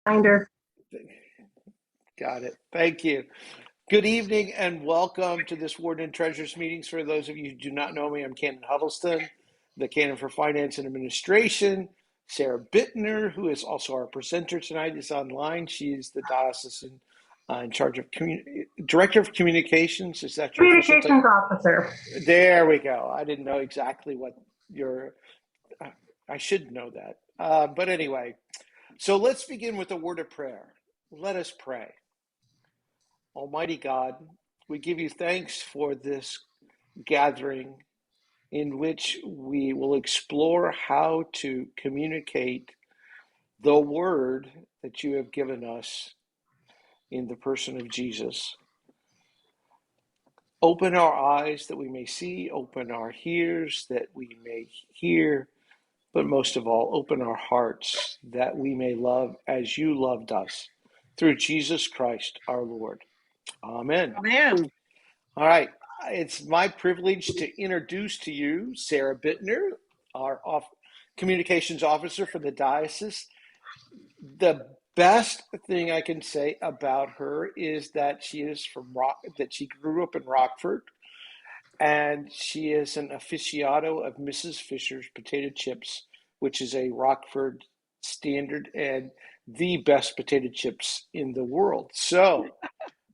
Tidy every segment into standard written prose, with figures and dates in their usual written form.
Reminder. Got it. Thank you. Good evening and welcome to this Warden and Treasurers meetings. For those of you who do not know me, I'm Canon Huddleston, the Canon for Finance and Administration. Sara Bitner, who is also our presenter tonight, is online. She's the Diocesan in charge of Director of Communications. Is that your official title? Communications Officer. There we go. I didn't know exactly what I should know that. But anyway, so let's begin with a word of prayer. Let us pray. Almighty God, we give you thanks for this gathering in which we will explore how to communicate the word that you have given us in the person of Jesus. Open our eyes that we may see, open our ears that we may hear, but most of all, open our hearts that we may love as you loved us through Jesus Christ our Lord. Amen. Amen. All right. It's my privilege to introduce to you Sara Bitner, our communications officer for the diocese. The best thing I can say about her is that she is that she grew up in Rockford, and she is an aficionado of Mrs. Fisher's potato chips, which is a Rockford standard and the best potato chips in the world. So,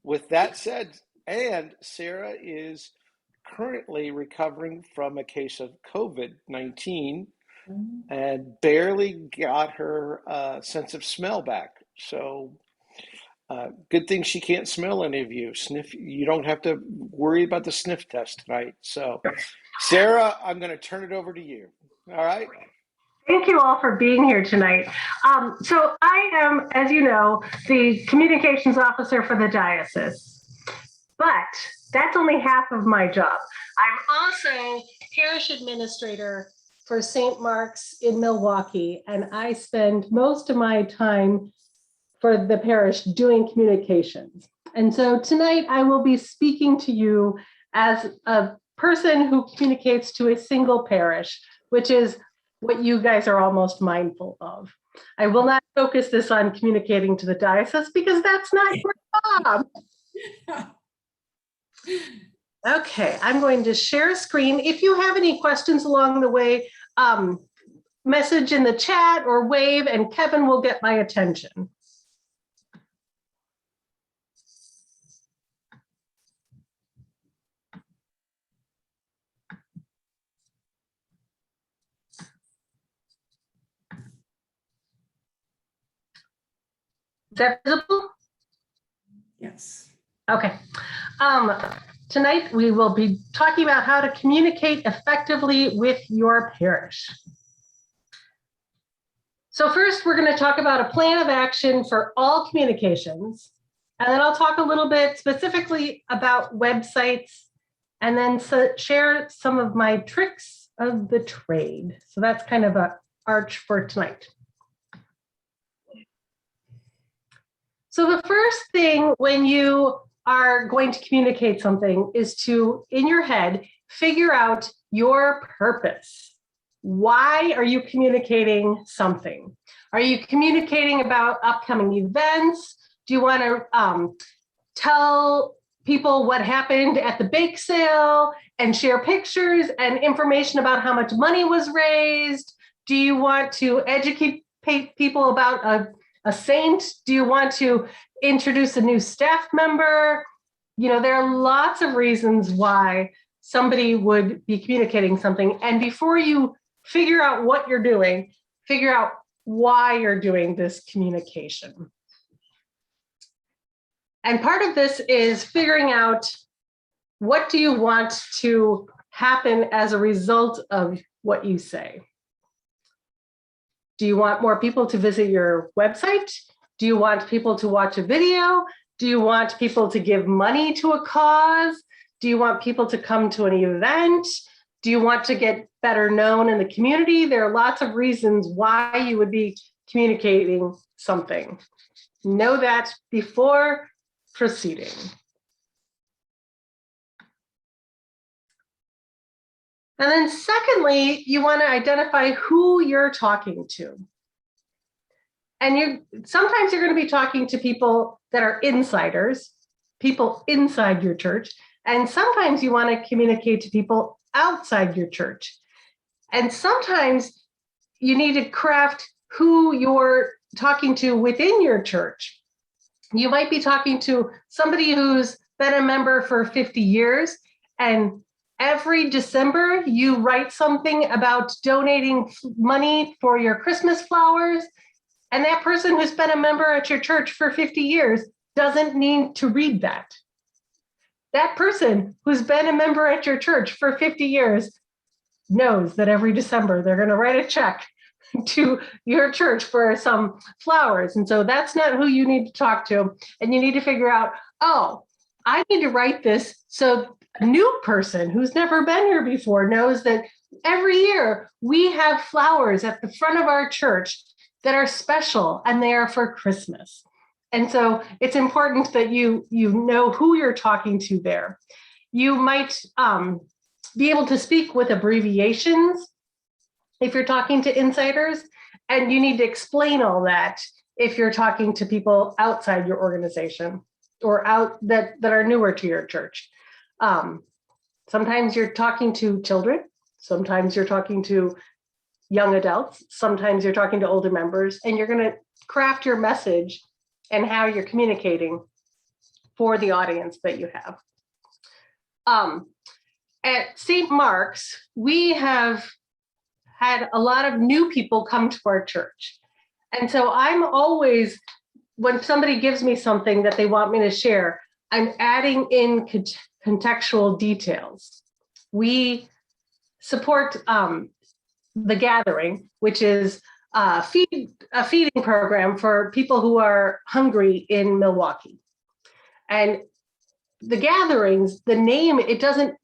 with that said, and Sara is currently recovering from a case of COVID-19 and barely got her sense of smell back. So good thing she can't smell any of you. You don't have to worry about the sniff test tonight. So Sara, I'm going to turn it over to you. All right. Thank you all for being here tonight. So I am, as you know, the communications officer for the diocese, but that's only half of my job. I'm also parish administrator for St. Mark's in Milwaukee, and I spend most of my time for the parish doing communications. And so tonight I will be speaking to you as a person who communicates to a single parish, which is what you guys are almost mindful of. I will not focus this on communicating to the diocese because that's not your job. Okay, I'm going to share a screen. If you have any questions along the way, message in the chat or wave and Kevin will get my attention. Is that visible? Yes. Okay. Tonight we will be talking about how to communicate effectively with your parish. So first, we're going to talk about a plan of action for all communications, and then I'll talk a little bit specifically about websites, and then share some of my tricks of the trade. So that's kind of an arch for tonight. So the first thing when you are going to communicate something is to, in your head, figure out your purpose. Why are you communicating something? Are you communicating about upcoming events? Do you want to tell people what happened at the bake sale and share pictures and information about how much money was raised? Do you want to educate people about a saint? Do you want to introduce a new staff member? You know, there are lots of reasons why somebody would be communicating something. And before you figure out what you're doing, figure out why you're doing this communication. And part of this is figuring out what do you want to happen as a result of what you say. Do you want more people to visit your website? Do you want people to watch a video? Do you want people to give money to a cause? Do you want people to come to an event? Do you want to get better known in the community? There are lots of reasons why you would be communicating something. Know that before proceeding. And then secondly, you want to identify who you're talking to. And sometimes you're going to be talking to people that are insiders, people inside your church. And sometimes you want to communicate to people outside your church. And sometimes you need to craft who you're talking to within your church. You might be talking to somebody who's been a member for 50 years, and every December you write something about donating money for your Christmas flowers, and that person who's been a member at your church for 50 years doesn't need to read that. That person who's been a member at your church for 50 years knows that every December they're going to write a check to your church for some flowers. And so that's not who you need to talk to. And you need to figure out, oh, I need to write this so a new person who's never been here before knows that every year we have flowers at the front of our church that are special and they are for Christmas. And so it's important that you know who you're talking to there. You might be able to speak with abbreviations if you're talking to insiders, and you need to explain all that if you're talking to people outside your organization or that are newer to your church. Sometimes you're talking to children, sometimes you're talking to young adults, sometimes you're talking to older members, and you're going to craft your message and how you're communicating for the audience that you have. At St. Mark's, we have had a lot of new people come to our church. And so I'm always, when somebody gives me something that they want me to share, I'm adding in contextual details. We support The Gathering, which is a feeding program for people who are hungry in Milwaukee. And The Gatherings, the name, it doesn't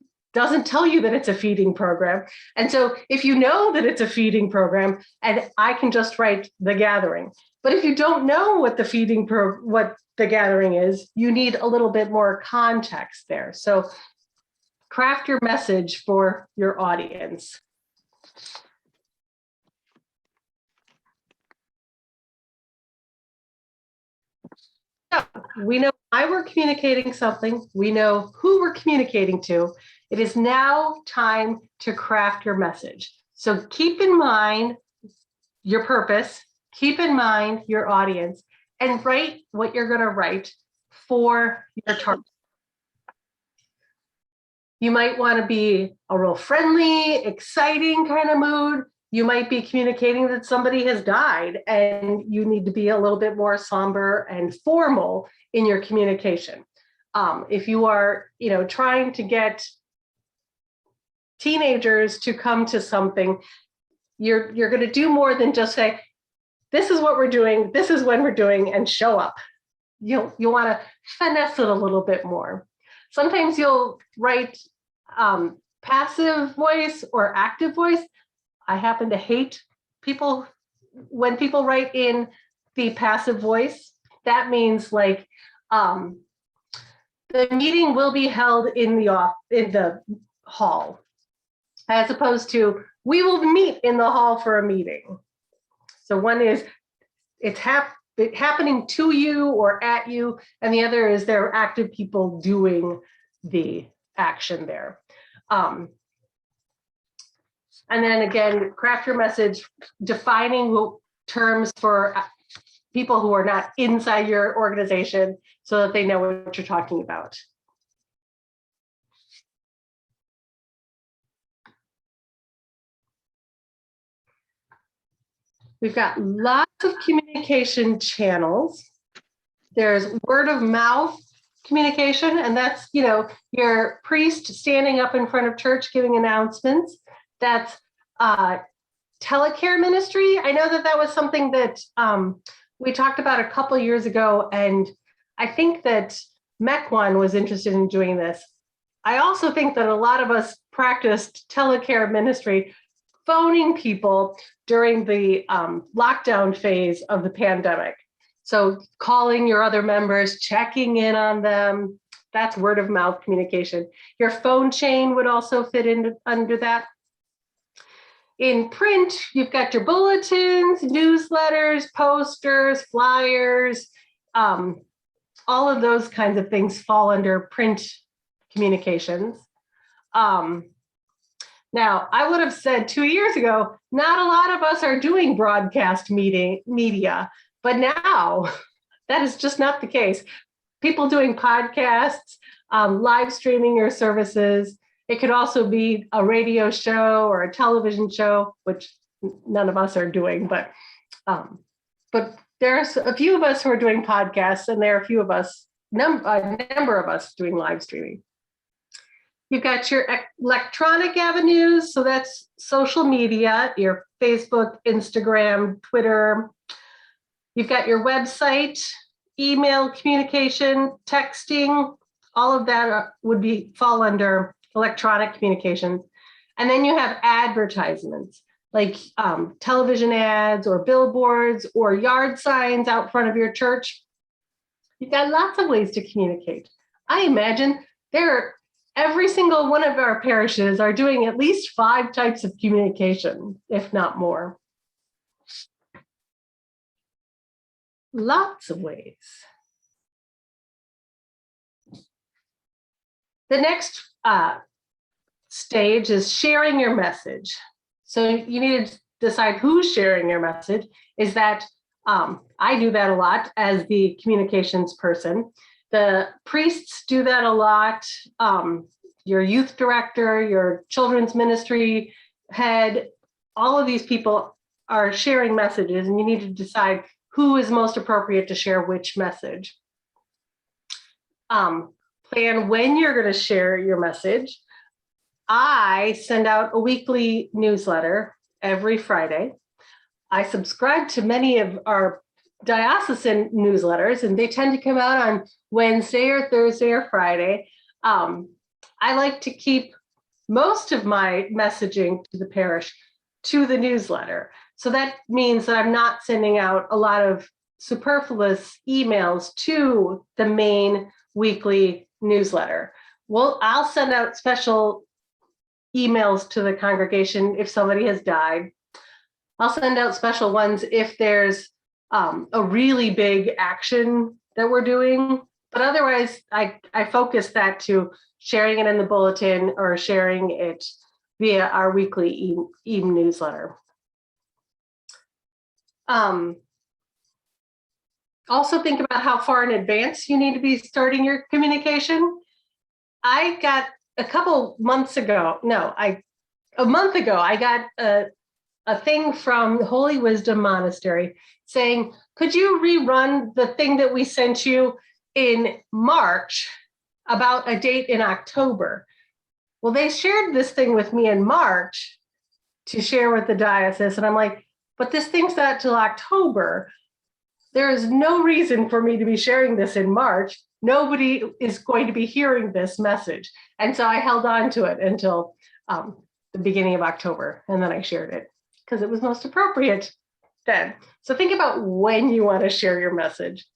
tell you that it's a feeding program. And so if you know that it's a feeding program, and I can just write The Gathering, but if you don't know what what The Gathering is, you need a little bit more context there. So craft your message for your audience. So we know why we're communicating something. We know who we're communicating to. It is now time to craft your message. So keep in mind your purpose, keep in mind your audience, and write what you're going to write for your target. You might want to be a real friendly, exciting kind of mood. You might be communicating that somebody has died and you need to be a little bit more somber and formal in your communication. If you are, trying to get teenagers to come to something, you're going to do more than just say, this is what we're doing, this is when we're doing, and show up. You want to finesse it a little bit more. Sometimes you'll write passive voice or active voice. I happen to hate when people write in the passive voice. That means like the meeting will be held in the hall, as opposed to we will meet in the hall for a meeting. So one is it's happening to you or at you, and the other is there are active people doing the action there. And then again, craft your message, defining terms for people who are not inside your organization so that they know what you're talking about. We've got lots of communication channels. There's word of mouth communication, and that's, your priest standing up in front of church giving announcements. That's telecare ministry. I know that was something that we talked about a couple years ago, and I think that MEC1 was interested in doing this. I also think that a lot of us practiced telecare ministry, phoning people during the lockdown phase of the pandemic. So calling your other members, checking in on them, that's word of mouth communication. Your phone chain would also fit in under that. In print, you've got your bulletins, newsletters, posters, flyers, all of those kinds of things fall under print communications. Now, I would have said 2 years ago, not a lot of us are doing broadcast media, but now that is just not the case. People doing podcasts, live streaming your services. It could also be a radio show or a television show, which none of us are doing, but there's a few of us who are doing podcasts, and there are a few of us, a number of us doing live streaming. You've got your electronic avenues, so that's social media, your Facebook, Instagram, Twitter. You've got your website, email communication, texting, all of that would fall under electronic communications. And then you have advertisements like television ads or billboards or yard signs out front of your church. You've got lots of ways to communicate. I imagine every single one of our parishes are doing at least 5 types of communication, if not more. Lots of ways. The next stage is sharing your message. So you need to decide who's sharing your message. Is that, I do that a lot as the communications person. The priests do that a lot. Your youth director, your children's ministry head, all of these people are sharing messages, and you need to decide who is most appropriate to share which message. Plan when you're going to share your message. I send out a weekly newsletter every Friday. I subscribe to many of our diocesan newsletters, and they tend to come out on Wednesday or Thursday or Friday. I like to keep most of my messaging to the parish to the newsletter. So that means that I'm not sending out a lot of superfluous emails to the main weekly newsletter. Well, I'll send out special emails to the congregation if somebody has died. I'll send out special ones if there's a really big action that we're doing. But otherwise, I focus that to sharing it in the bulletin or sharing it via our weekly e-newsletter. Also think about how far in advance you need to be starting your communication. I got a month ago, I got a thing from Holy Wisdom Monastery saying, could you rerun the thing that we sent you in March about a date in October? Well, they shared this thing with me in March to share with the diocese. And I'm like, but this thing's not till October. There is no reason for me to be sharing this in March. Nobody is going to be hearing this message. And so I held on to it until the beginning of October. And then I shared it because it was most appropriate then. So think about when you want to share your message.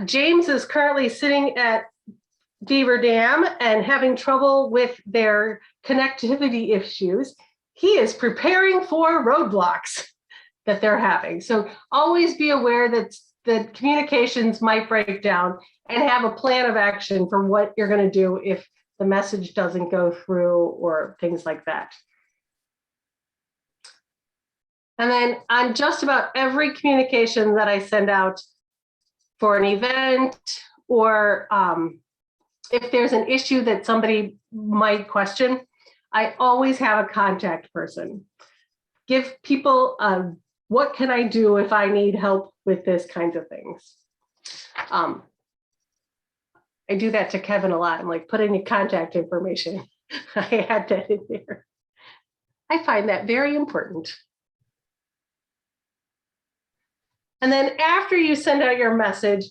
James is currently sitting at Beaver Dam and having trouble with their connectivity issues. He is preparing for roadblocks that they're having. So always be aware that the communications might break down and have a plan of action for what you're going to do if the message doesn't go through or things like that. And then on just about every communication that I send out for an event, or if there's an issue that somebody might question, I always have a contact person. Give people what can I do if I need help with this kinds of things. I do that to Kevin a lot. I'm like, put in your contact information. I had that in there. I find that very important. And then after you send out your message,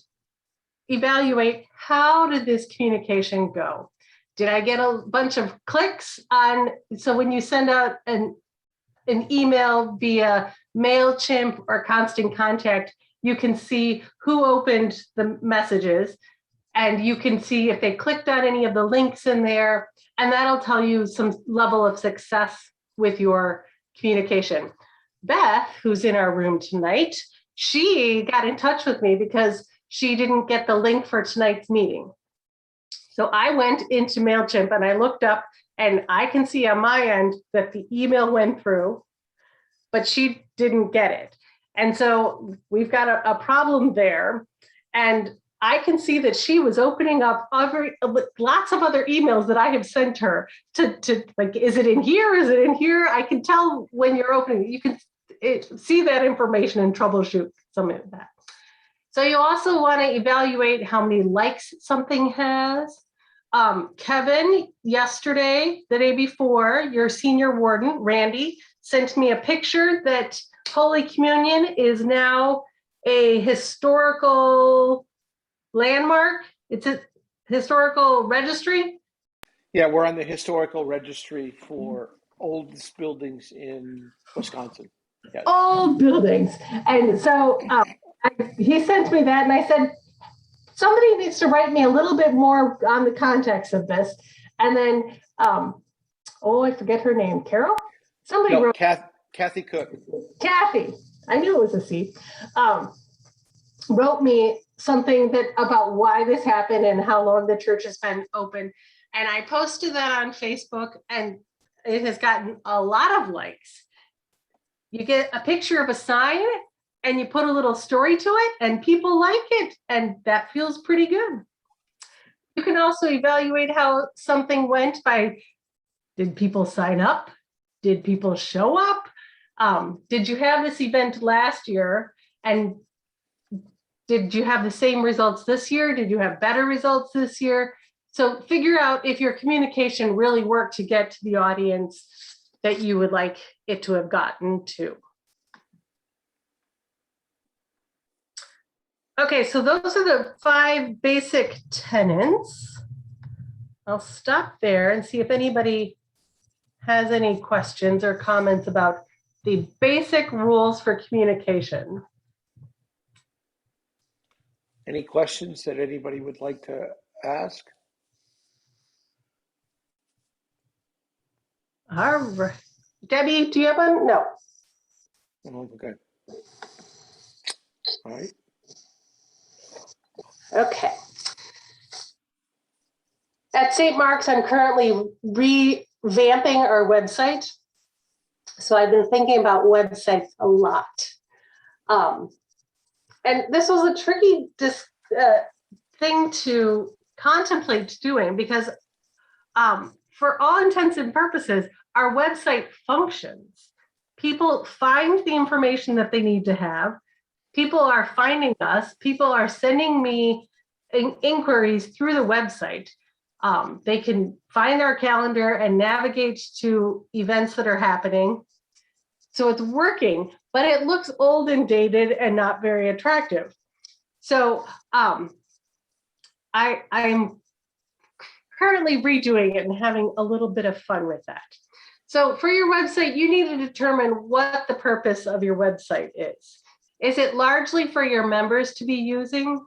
evaluate, how did this communication go? Did I get a bunch of clicks on? So when you send out an email via MailChimp or Constant Contact, you can see who opened the messages and you can see if they clicked on any of the links in there, and that'll tell you some level of success with your communication. Beth, who's in our room tonight, she got in touch with me because she didn't get the link for tonight's meeting. So I went into MailChimp and I looked up, and I can see on my end that the email went through, but she didn't get it. And so we've got a problem there. And I can see that she was opening up lots of other emails that I have sent her to like, is it in here? Is it in here? I can tell when you're opening, you can see that information and troubleshoot some of that. So you also want to evaluate how many likes something has. Kevin, yesterday, the day before, your senior warden, Randy, sent me a picture that Holy Communion is now a historical landmark. It's a historical registry. Yeah, we're on the historical registry for oldest buildings in Wisconsin. Yes. Old buildings. And so he sent me that, and I said, somebody needs to write me a little bit more on the context of this. And then, I forget her name. Carol? Somebody wrote. Kathy Cook. Kathy, I knew it was a C, wrote me something about why this happened and how long the church has been open. And I posted that on Facebook, and it has gotten a lot of likes. You get a picture of a sign and you put a little story to it, and people like it, and that feels pretty good. You can also evaluate how something went by, did people sign up? Did people show up? Did you have this event last year, and did you have the same results this year? Did you have better results this year? So figure out if your communication really worked to get to the audience that you would like it to have gotten to. Okay, so those are the 5 basic tenets. I'll stop there and see if anybody has any questions or comments about the basic rules for communication. Any questions that anybody would like to ask? All right. Debbie, do you have one? No. Oh, okay. All right. Okay. At St. Mark's, I'm currently revamping our website. So I've been thinking about websites a lot. And this was a tricky thing to contemplate doing because for all intents and purposes, our website functions. People find the information that they need to have. People are finding us. People are sending me inquiries through the website. They can find our calendar and navigate to events that are happening. So it's working, but it looks old and dated and not very attractive. So I'm currently redoing it and having a little bit of fun with that. So for your website, you need to determine what the purpose of your website is. Is it largely for your members to be using?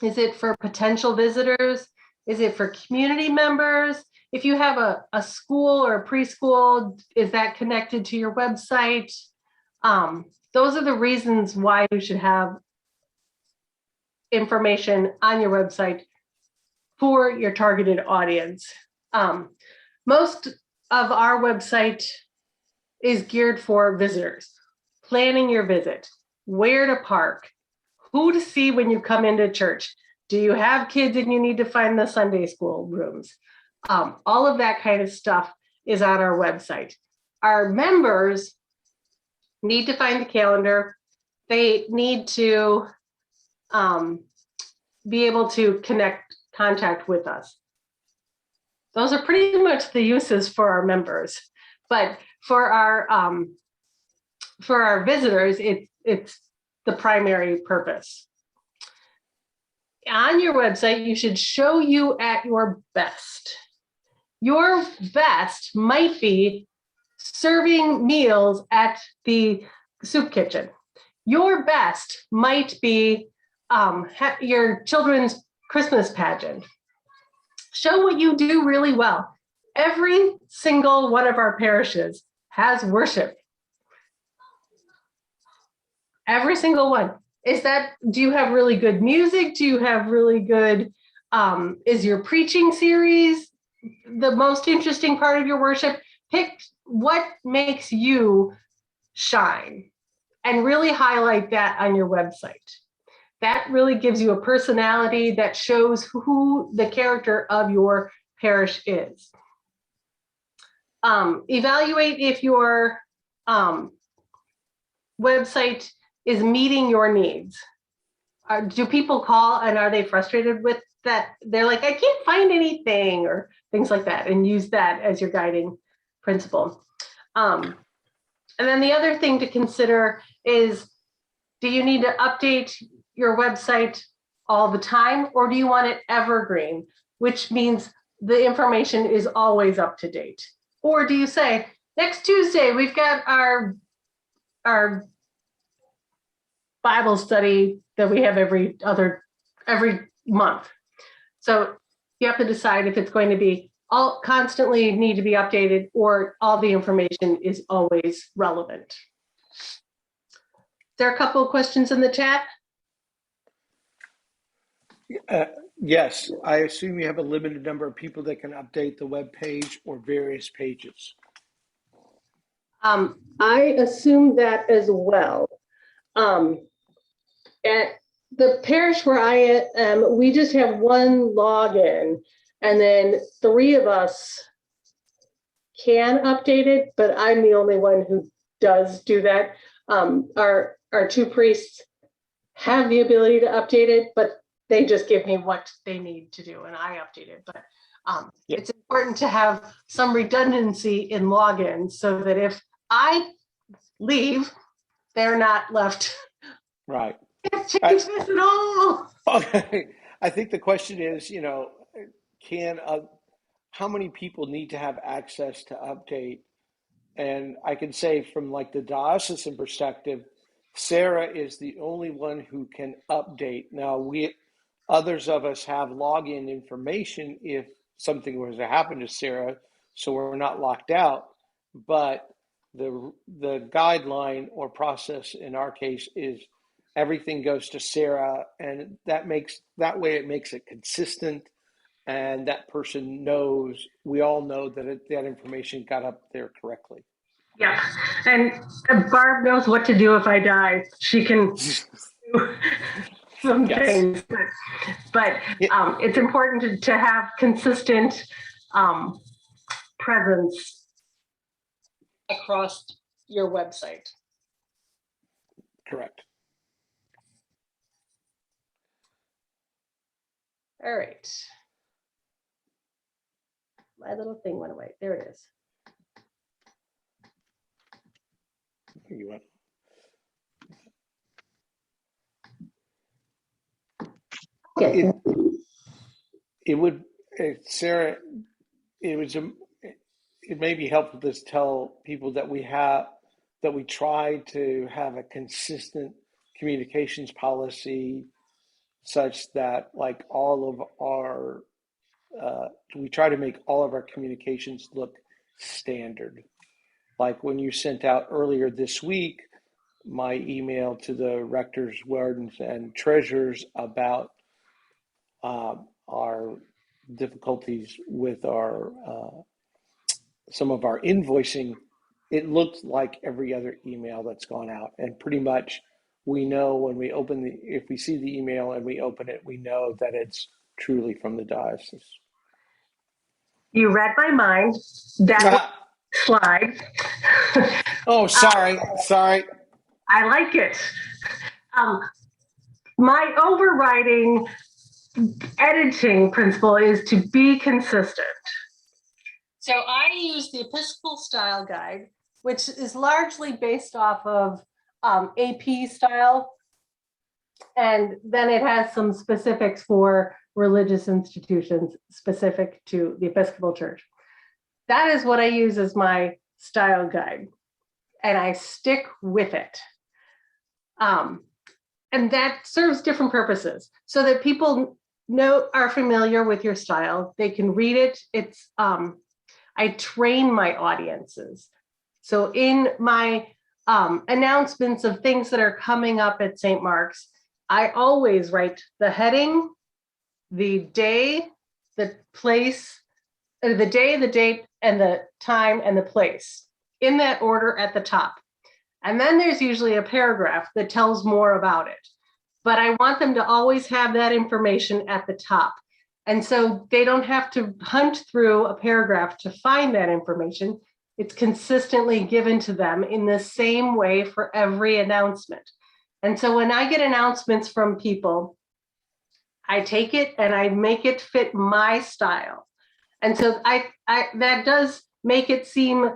Is it for potential visitors? Is it for community members? If you have a school or a preschool, is that connected to your website? Those are the reasons why you should have information on your website for your targeted audience. Most of our website is geared for visitors, planning your visit, where to park, who to see when you come into church. Do you have kids and you need to find the Sunday school rooms? All of that kind of stuff is on our website. Our members need to find the calendar. They need to be able to contact with us. Those are pretty much the uses for our members. But for our visitors, it's the primary purpose. On your website, you should show you at your best. Your best might be serving meals at the soup kitchen. Your best might be your children's Christmas pageant. Show what you do really well. Every single one of our parishes has worship. Every single one. Do you have really good music? Do you have really good, is your preaching series the most interesting part of your worship? Pick what makes you shine and really highlight that on your website. That really gives you a personality that shows who the character of your parish is. Evaluate if your website is meeting your needs. Do people call and are they frustrated with that? They're like, I can't find anything, or things like that, and use that as your guiding principle. And then the other thing to consider is, do you need to update your website all the time, or do you want it evergreen, which means the information is always up to date? Or do you say, next Tuesday, we've got our Bible study that we have every month. So you have to decide if it's going to be all constantly need to be updated, or all the information is always relevant. There are a couple of questions in the chat. Yes, I assume you have a limited number of people that can update the web page or various pages. I assume that as well. At the parish where I am, we just have one login, and then 3 of us can update it, but I'm the only one who does do that. Our 2 priests have the ability to update it, but they just give me what they need to do, and I update it. But It's important to have some redundancy in logins so that if I leave, they're not left. Right. Can't change this at all. Okay. I think the question is, how many people need to have access to update? And I can say from like the diocesan perspective, Sara is the only one who can update. Now others of us have login information if something was to happen to Sara, so we're not locked out. But the guideline or process in our case is everything goes to Sara, and that way it makes it consistent, and that person knows, we all know that that information got up there correctly. Yeah, and Barb knows what to do if I die. She can do some things, but it's important to have consistent presence across your website. Correct. All right. My little thing went away. There it is. You went. Okay. Sara, it may be helpful to tell people that we try to have a consistent communications policy, such that like we try to make all of our communications look standard. Like when you sent out earlier this week my email to the rectors, wardens, and treasurers about our difficulties with some of our invoicing, it looked like every other email that's gone out, and pretty much we know when we if we see the email and we open it, we know that it's truly from the diocese. You read my mind. That slide. Oh, sorry. I like it. My overriding editing principle is to be consistent. So I use the Episcopal Style Guide, which is largely based off of AP style. And then it has some specifics for religious institutions specific to the Episcopal Church. That is what I use as my style guide, and I stick with it. And that serves different purposes so that people are familiar with your style. They can read it. It's I train my audiences. So in my announcements of things that are coming up at St. Mark's, I always write the heading, the day, the place, the day, the date, and the time and the place in that order at the top. And then there's usually a paragraph that tells more about it. But I want them to always have that information at the top. And so they don't have to hunt through a paragraph to find that information. It's consistently given to them in the same way for every announcement. And so when I get announcements from people, I take it and I make it fit my style. And so I that does make it seem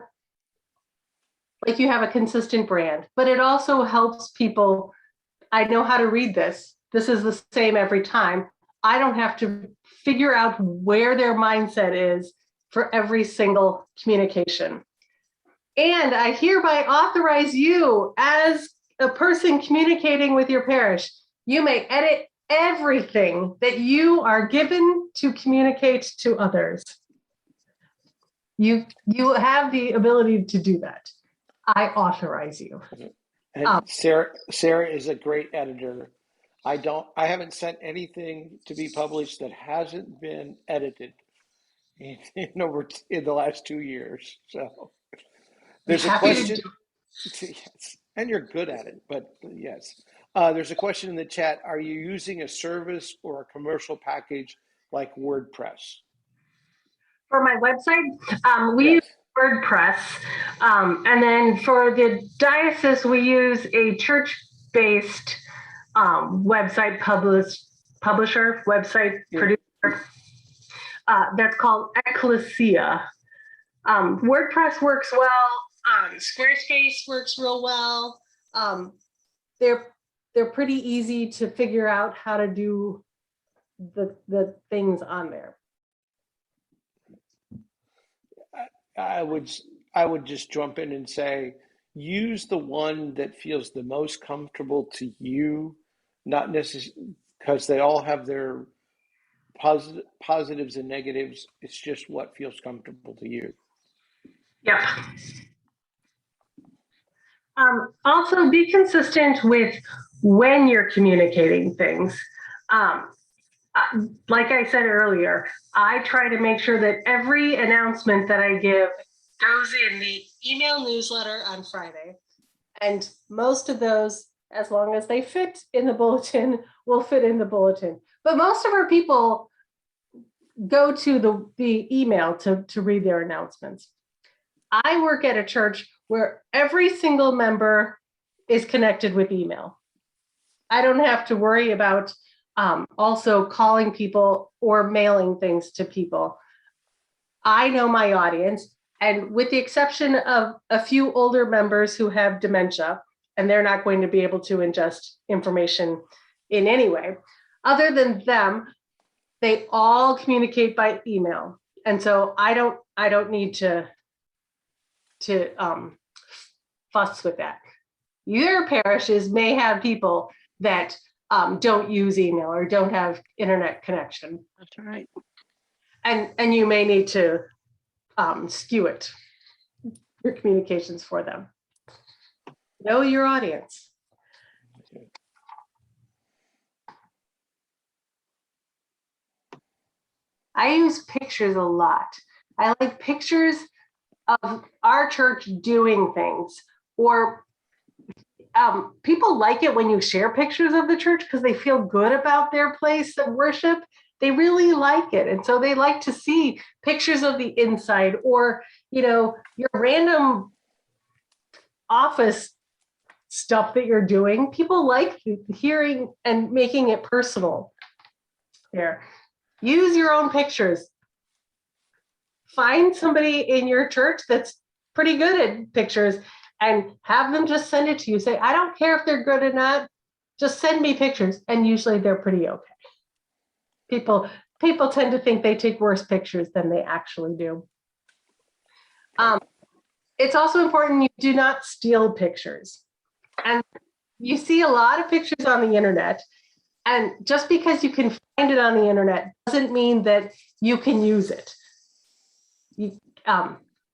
like you have a consistent brand, but it also helps people. I know how to read this. This is the same every time. I don't have to figure out where their mindset is for every single communication. And I hereby authorize you, as a person communicating with your parish, you may edit everything that you are given to communicate to others. You have the ability to do that. I authorize you. And Sara is a great editor. I haven't sent anything to be published that hasn't been edited in the last 2 years. So there's a question. Yes, and you're good at it, but yes. There's a question in the chat. Are you using a service or a commercial package like WordPress? For my website, we use WordPress. And then for the diocese, we use a church-based website publisher, producer. That's called Ecclesia. WordPress works well. Squarespace works real well. They're pretty easy to figure out how to do the things on there. I would just jump in and say, use the one that feels the most comfortable to you, not necessarily because they all have their positives and negatives. It's just what feels comfortable to you. Yep. Also, be consistent with when you're communicating things. Like I said earlier, I try to make sure that every announcement that I give goes in the email newsletter on Friday. And most of those, as long as they fit in the bulletin, will fit in the bulletin. But most of our people go to the email to read their announcements. I work at a church where every single member is connected with email. I don't have to worry about also calling people or mailing things to people. I know my audience, and with the exception of a few older members who have dementia, and they're not going to be able to ingest information in any way, other than them, they all communicate by email. And so I don't need to fuss with that. Your parishes may have people that don't use email or don't have internet connection. That's right. And you may need to skew it, your communications for them. Know your audience. I use pictures a lot. I like pictures of our church doing things, or people like it when you share pictures of the church because they feel good about their place of worship. They really like it. And so they like to see pictures of the inside, or, your random office stuff that you're doing. People like hearing and making it personal. There. Use your own pictures. Find somebody in your church that's pretty good at pictures and have them just send it to you. Say, I don't care if they're good or not, just send me pictures. And usually they're pretty okay. People tend to think they take worse pictures than they actually do. It's also important you do not steal pictures. And you see a lot of pictures on the internet, and just because you can find find it on the internet doesn't mean that you can use it.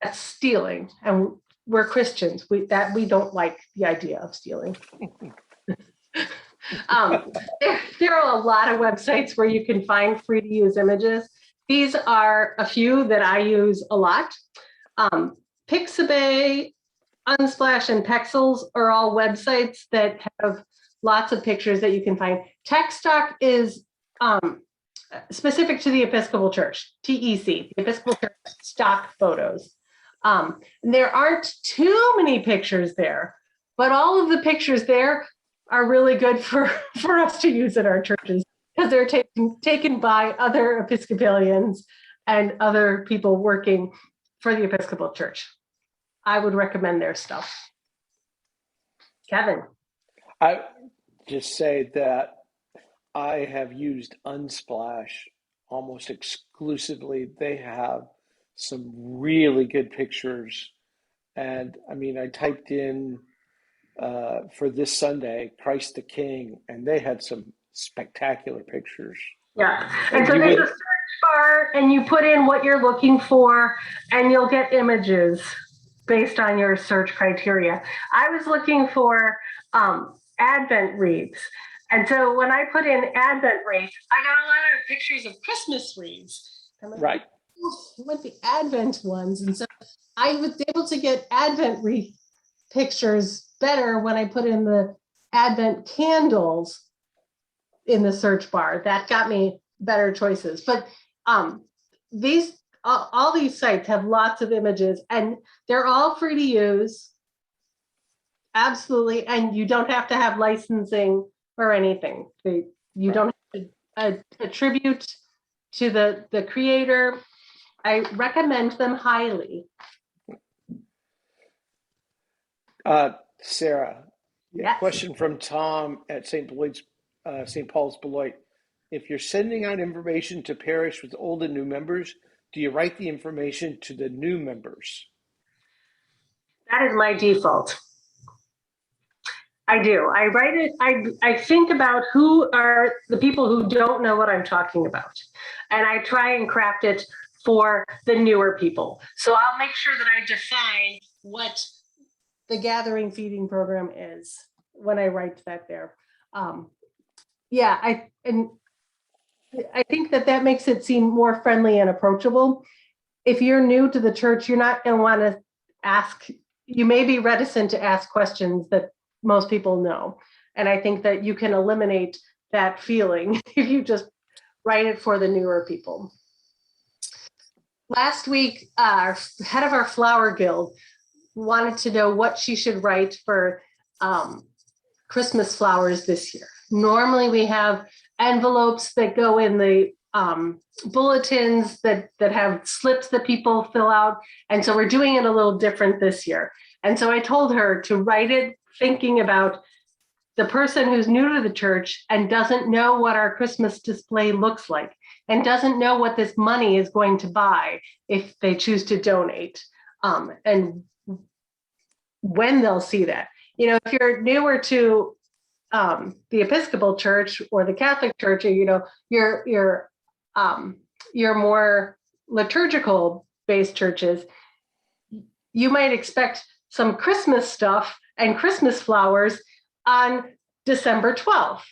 That's stealing, and we're Christians. We don't like the idea of stealing. There are a lot of websites where you can find free to use images. These are a few that I use a lot. Pixabay, Unsplash, and Pexels are all websites that have lots of pictures that you can find. TechStock is specific to the Episcopal Church, TEC, the Episcopal Church stock photos. There aren't too many pictures there, but all of the pictures there are really good for us to use at our churches because they're taken by other Episcopalians and other people working for the Episcopal Church. I would recommend their stuff. Kevin. I just say that I have used Unsplash almost exclusively. They have some really good pictures. And I mean, I typed in for this Sunday, Christ the King, and they had some spectacular pictures. Yeah. And so there's a search bar, and you put in what you're looking for, and you'll get images based on your search criteria. I was looking for Advent wreaths. And so when I put in Advent wreaths, I got a lot of pictures of Christmas wreaths. Right. I want the Advent ones. And so I was able to get Advent wreath pictures better when I put in the Advent candles in the search bar. That got me better choices. But all these sites have lots of images, and they're all free to use. Absolutely. And you don't have to have licensing or anything. You don't have to attribute to the creator. I recommend them highly. Sarah, Yes. Question from Tom at St. Paul's Beloit. If you're sending out information to parish with old and new members, do you write the information to the new members? That is my default. I do. I write it. I think about who are the people who don't know what I'm talking about. And I try and craft it for the newer people. So I'll make sure that I define what the gathering feeding program is when I write that there. I think that makes it seem more friendly and approachable. If you're new to the church, you're not going to want to ask, you may be reticent to ask questions that most people know. And I think that you can eliminate that feeling if you just write it for the newer people. Last week, our head of our flower guild wanted to know what she should write for Christmas flowers this year. Normally we have envelopes that go in the bulletins that have slips that people fill out. And so we're doing it a little different this year. And so I told her to write it thinking about the person who's new to the church and doesn't know what our Christmas display looks like and doesn't know what this money is going to buy if they choose to donate, and when they'll see that. You know, if you're newer to the Episcopal Church or the Catholic Church, you know, you're more liturgical based churches, you might expect some Christmas stuff and Christmas flowers on December 12th.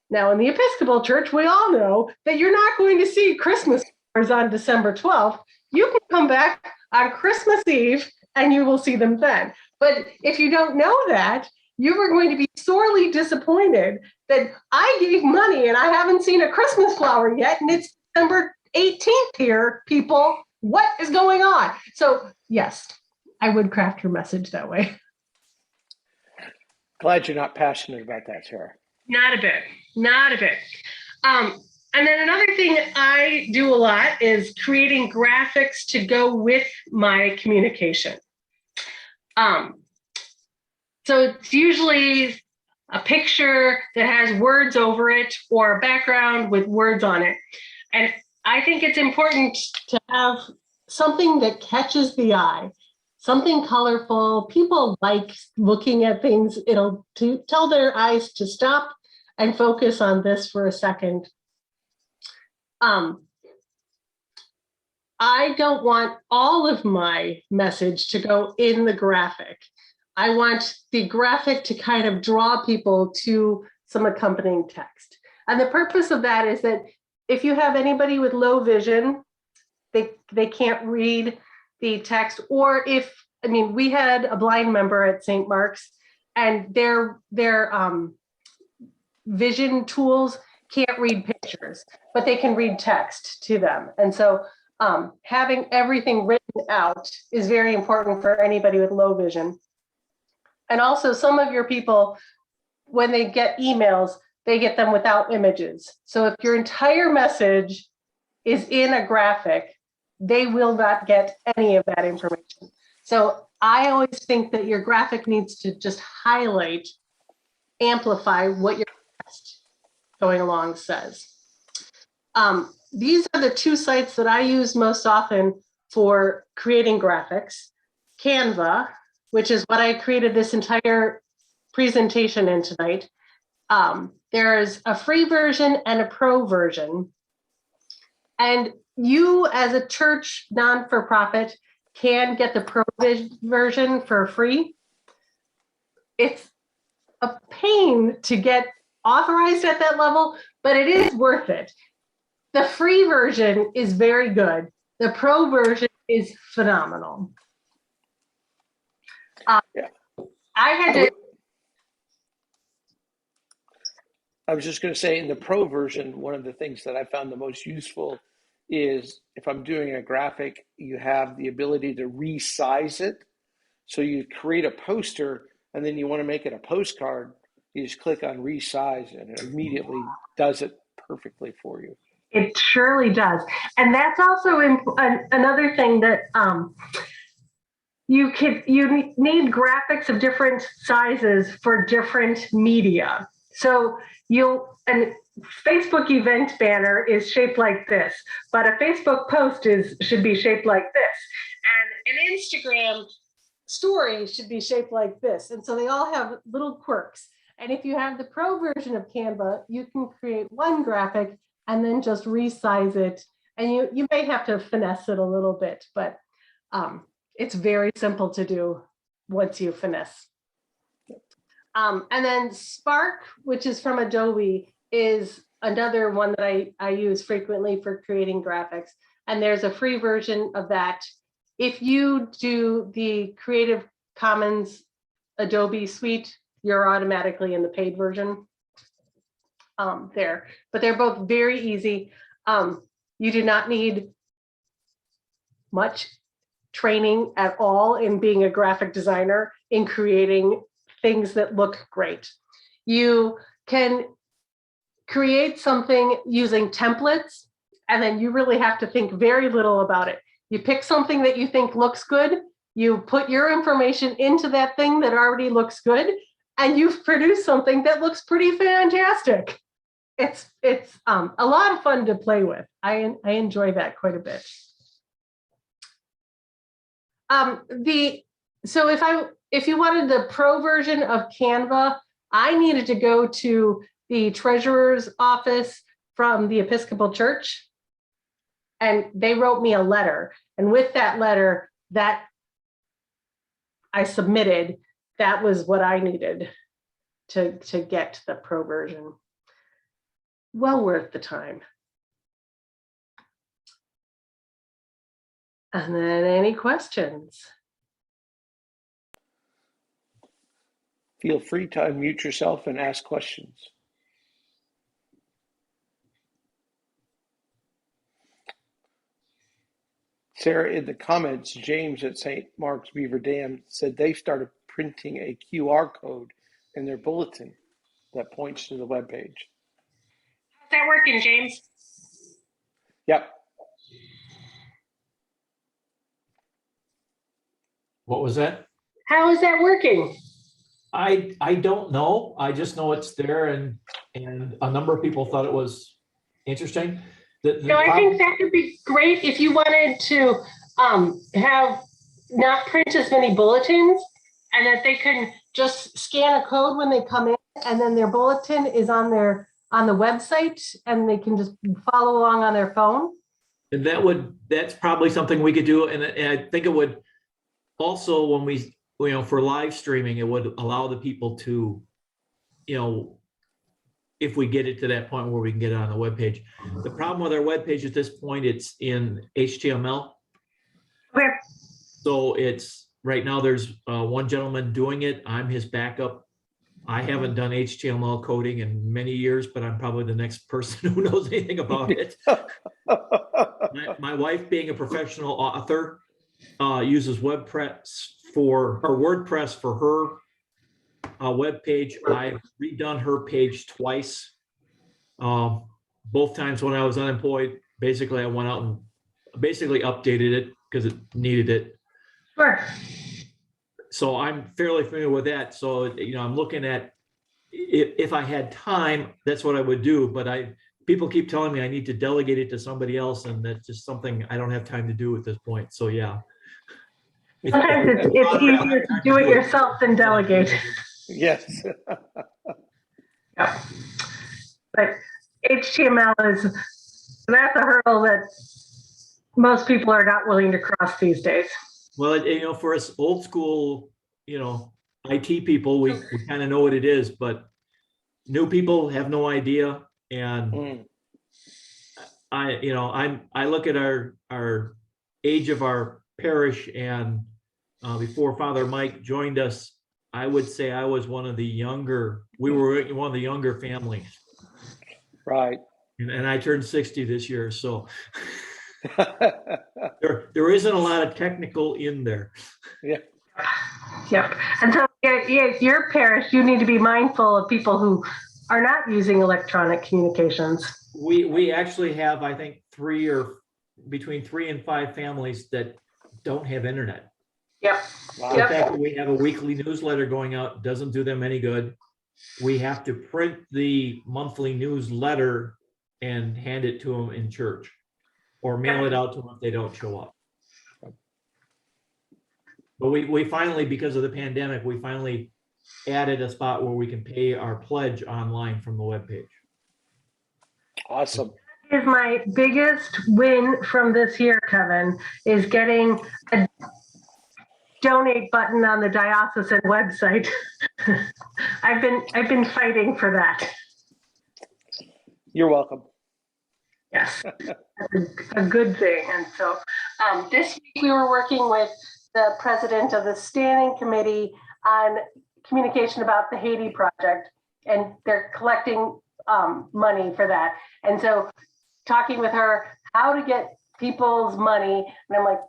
Now, in the Episcopal Church, we all know that you're not going to see Christmas flowers on December 12th. You can come back on Christmas Eve and you will see them then. But if you don't know that, you are going to be sorely disappointed that I gave money and I haven't seen a Christmas flower yet, and it's December 18th here, people. What is going on? So, yes, I would craft your message that way. Glad you're not passionate about that, Sarah. Not a bit. And then another thing I do a lot is creating graphics to go with my communication. So it's usually a picture that has words over it or a background with words on it. And I think it's important to have something that catches the eye, something colorful. People like looking at things. It'll tell their eyes to stop and focus on this for a second. I don't want all of my message to go in the graphic. I want the graphic to kind of draw people to some accompanying text. And the purpose of that is that if you have anybody with low vision, they can't read the text, or we had a blind member at St. Mark's, and their vision tools can't read pictures, but they can read text to them. And so having everything written out is very important for anybody with low vision. And also some of your people, when they get emails, they get them without images. So if your entire message is in a graphic, they will not get any of that information. So I always think that your graphic needs to just highlight, amplify what your text going along says. These are the two sites that I use most often for creating graphics. Canva, which is what I created this entire presentation in tonight. There's a free version and a pro version. And you as a church non-for-profit can get the pro version for free. It's a pain to get authorized at that level, but it is worth it. The free version is very good. The pro version is phenomenal. Yeah. I was just going to say, in the pro version, one of the things that I found the most useful is if I'm doing a graphic, you have the ability to resize it. So you create a poster and then you want to make it a postcard, you just click on resize and it immediately does it perfectly for you. It surely does. And that's also another thing that you need graphics of different sizes for different media. So and Facebook event banner is shaped like this, but a Facebook post should be shaped like this. And an Instagram story should be shaped like this. And so they all have little quirks. And if you have the pro version of Canva, you can create one graphic and then just resize it. And you may have to finesse it a little bit, but it's very simple to do once you finesse. And then Spark, which is from Adobe, is another one that I use frequently for creating graphics. And there's a free version of that. If you do the Creative Commons Adobe suite, you're automatically in the paid version there. But they're both very easy. You do not need much training at all in being a graphic designer in creating things that look great. You can create something using templates, and then you really have to think very little about it. You pick something that you think looks good, you put your information into that thing that already looks good, and you've produced something that looks pretty fantastic. It's a lot of fun to play with. I enjoy that quite a bit. So if you wanted the pro version of Canva, I needed to go to the treasurer's office from the Episcopal Church, and they wrote me a letter. And with that letter that I submitted, that was what I needed to get the pro version. Well worth the time. And then any questions? Feel free to unmute yourself and ask questions. Sarah, in the comments, James at St. Mark's Beaver Dam said they started printing a QR code in their bulletin that points to the webpage. How's that working, James? Yep. What was that? How is that working? I don't know. I just know it's there, and a number of people thought it was interesting. I think that could be great if you wanted to have not print as many bulletins, and that they can just scan a code when they come in, and then their bulletin is on their on the website and they can just follow along on their phone? And that's probably something we could do. And I think it would also, when we, for live streaming, it would allow the people to, if we get it to that point where we can get it on the webpage. The problem with our webpage at this point, it's in HTML. Okay. So it's, right now there's one gentleman doing it. I'm his backup. I haven't done HTML coding in many years, but I'm probably the next person who knows anything about it. My wife, being a professional author, uses WordPress for her web page. I've redone her page twice. Both times when I was unemployed, basically I went out and basically updated it because it needed it. Sure. So I'm fairly familiar with that. So, I'm looking at, if I had time, that's what I would do. But people keep telling me I need to delegate it to somebody else, and that's just something I don't have time to do at this point. So yeah. Sometimes it's easier to do it yourself than delegate. Yes. Yeah. But HTML that's a hurdle that most people are not willing to cross these days. Well, for us old school, IT people, we kind of know what it is, but new people have no idea. And I look at our age of our parish, and before Father Mike joined us, I would say I was we were one of the younger families. Right. And I turned 60 this year, so there isn't a lot of technical in there. Yeah. Yep. And so your parish, you need to be mindful of people who are not using electronic communications. We actually have, I think, between 3 and 5 families that don't have internet. Yep. Wow. The fact that we have a weekly newsletter going out doesn't do them any good. We have to print the monthly newsletter and hand it to them in church, or mail it out to them if they don't show up. But we finally, because of the pandemic, we finally added a spot where we can pay our pledge online from the webpage. Awesome. Is my biggest win from this year, Kevin, is getting a donate button on the diocesan website. I've been fighting for that. You're welcome. Yes, that's a good thing. And so this week we were working with the president of the standing committee on communication about the Haiti project, and they're collecting money for that. And so talking with her how to get people's money, and I'm like,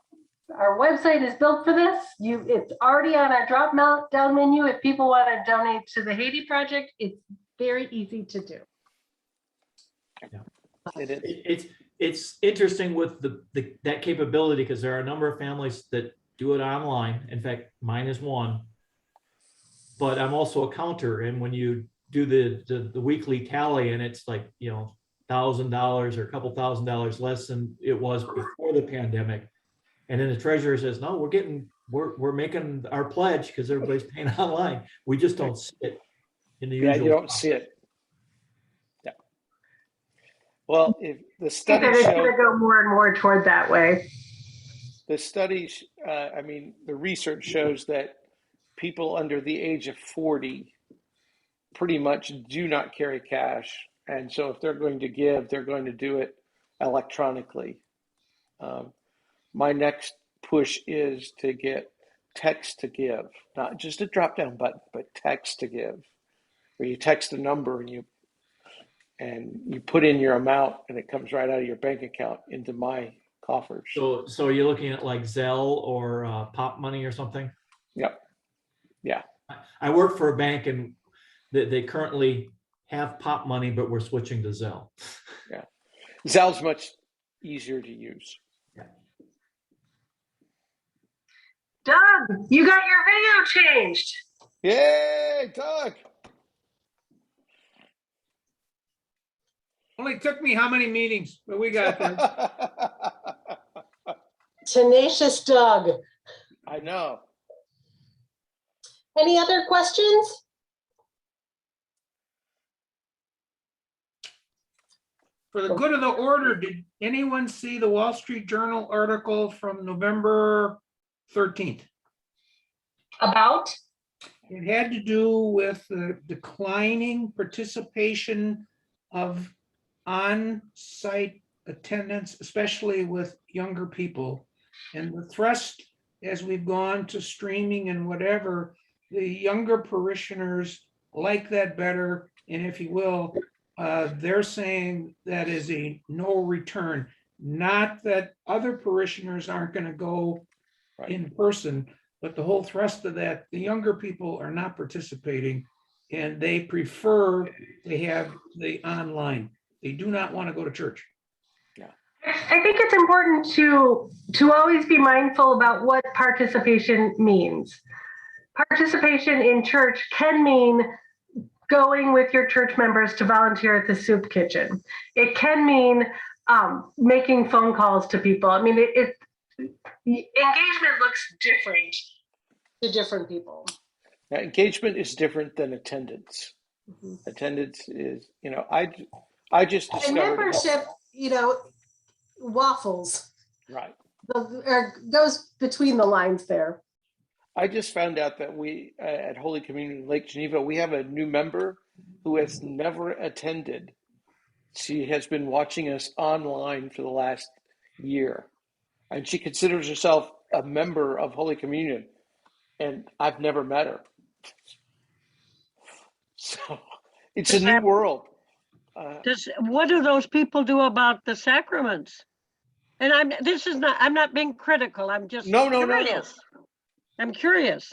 our website is built for this. It's already on our drop down menu. If people want to donate to the Haiti project, it's very easy to do. Yeah. It is. It's interesting with that capability, because there are a number of families that do it online. In fact, mine is one. But I'm also a counter, and when you do the weekly tally, and it's like $1,000 or a couple $1,000 less than it was before the pandemic, and then the treasurer says, "No, we're making our pledge because everybody's paying online." We just don't see it in the usual. You don't see it. Yeah. Well, if the study It's going showed, to go more and more toward that way. the studies, the research shows that people under the age of 40 pretty much do not carry cash. And so if they're going to give, they're going to do it electronically. My next push is to get text to give, not just a drop down button, but text to give, where you text a number and you put in your amount and it comes right out of your bank account into my coffers. So you're looking at like Zelle or Pop Money or something? Yep. Yeah. I work for a bank, and they currently have Pop Money, but we're switching to Zelle. Yeah. Zelle's much easier to use. Yeah. Doug, you got your video changed. Yay, Doug. Only took me how many meetings, but we got there. Tenacious Doug. I know. Any other questions? For the good of the order, did anyone see the Wall Street Journal article from November 13th? About? It had to do with the declining participation of on-site attendance, especially with younger people. And the thrust, as we've gone to streaming and whatever, the younger parishioners like that better. And if you will, they're saying that is a no return. Not that other parishioners aren't going to go Right. in person, but the whole thrust of that, the younger people are not participating and they prefer to have the online. They do not want to go to church. I think it's important to always be mindful about what participation means. Participation in church can mean going with your church members to volunteer at the soup kitchen. It can mean making phone calls to people. I mean, engagement looks different to different people. Now, engagement is different than attendance. Mhm. Attendance is, I just And discovered membership, waffles. right. Or goes between the lines there. I just found out that we at Holy Communion in Lake Geneva, we have a new member who has never attended. She has been watching us online for the last year, and she considers herself a member of Holy Communion, and I've never met her. So it's a new world. What do those people do about the sacraments? And I'm not being critical. I'm just No. curious. I'm curious.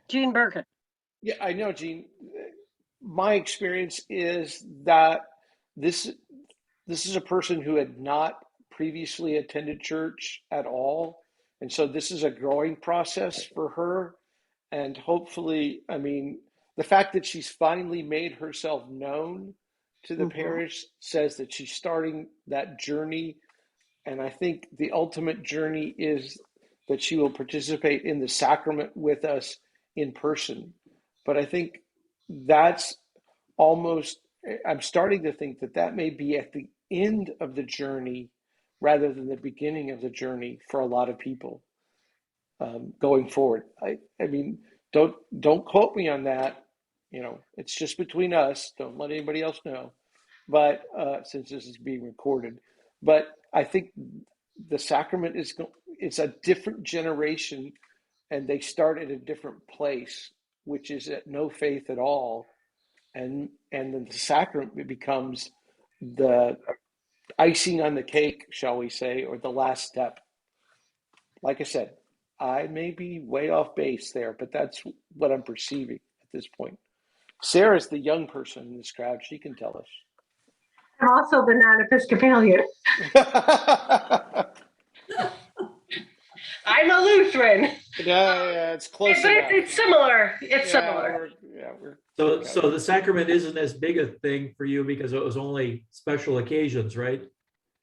Jean Burkett. Yeah, I know, Gene. My experience is that this is a person who had not previously attended church at all, and so this is a growing process for her. And hopefully, the fact that she's finally made herself known to the parish says that she's starting that journey. And I think the ultimate journey is that she will participate in the sacrament with us in person. But I think that's I'm starting to think that may be at the end of the journey rather than the beginning of the journey for a lot of people going forward. Don't quote me on that. It's just between us. Don't let anybody else know. But since this is being recorded, but I think the sacrament it's a different generation, and they start at a different place, which is at no faith at all, and then the sacrament becomes the icing on the cake, shall we say, or the last step. Like I said, I may be way off base there, but that's what I'm perceiving at this point. Sarah's the young person in this crowd. She can tell us. I'm also the non-Episcopalian. I'm a Lutheran. Yeah, it's close But enough. it's similar. It's similar. So the sacrament isn't as big a thing for you because it was only special occasions, right?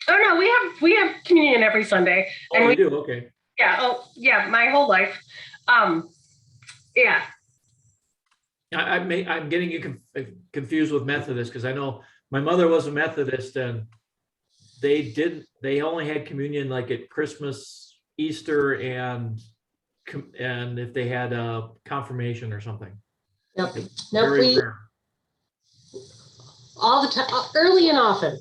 Oh no, we have communion every Sunday. Oh, and we do? Okay. Yeah. Oh yeah, my whole life. Yeah. I'm getting you confused with Methodist because I know my mother was a Methodist and they only had communion like at Christmas, Easter, and if they had a confirmation or something. Yep. Very We rare. all the time, early and often.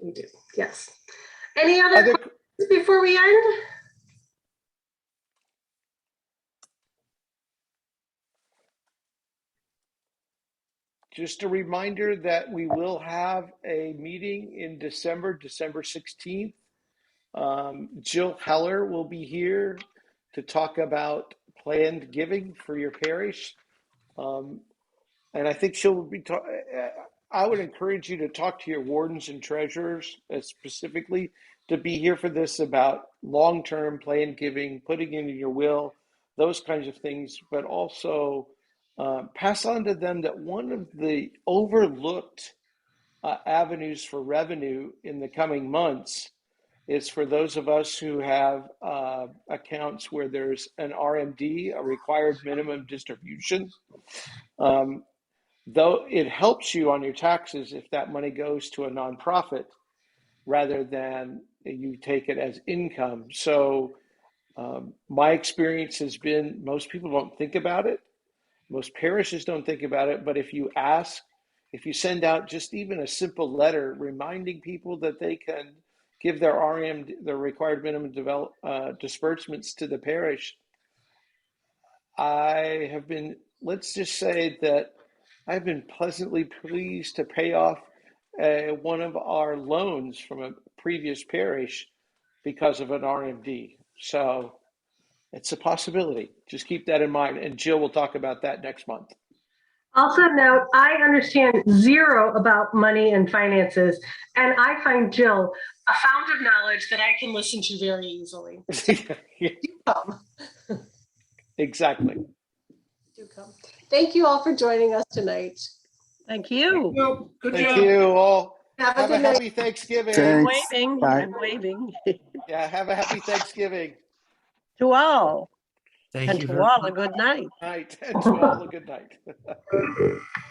We do. Yes. Any other questions before we end? Just a reminder that we will have a meeting in December 16th. Jill Heller will be here to talk about planned giving for your parish. And I think she'll be I would encourage you to talk to your wardens and treasurers specifically to be here for this about long-term planned giving, putting in your will, those kinds of things, but also pass on to them that one of the overlooked avenues for revenue in the coming months is for those of us who have accounts where there's an RMD, a required minimum distribution. though it helps you on your taxes if that money goes to a nonprofit rather than you take it as income. So my experience has been most people don't think about it. Most parishes don't think about it. But if you ask, if you send out just even a simple letter reminding people that they can give their RM, their required minimum disbursements to the parish, I have been, let's just say that I've been pleasantly pleased to pay off one of our loans from a previous parish because of an RMD. So it's a possibility. Just keep that in mind. And Jill will talk about that next month. Also note, I understand zero about money and finances, and I find Jill a fount of knowledge that I can listen to very easily. Do come. Exactly. Do come. Thank you all for joining us tonight. Thank you. No, good Thank job. you all. Have Have a a good night. happy Thanksgiving. I'm Thanks. waving. Bye. I'm waving Yeah, have a happy Thanksgiving. to all, Thank and you to very all a good night. Night, and to all a good night.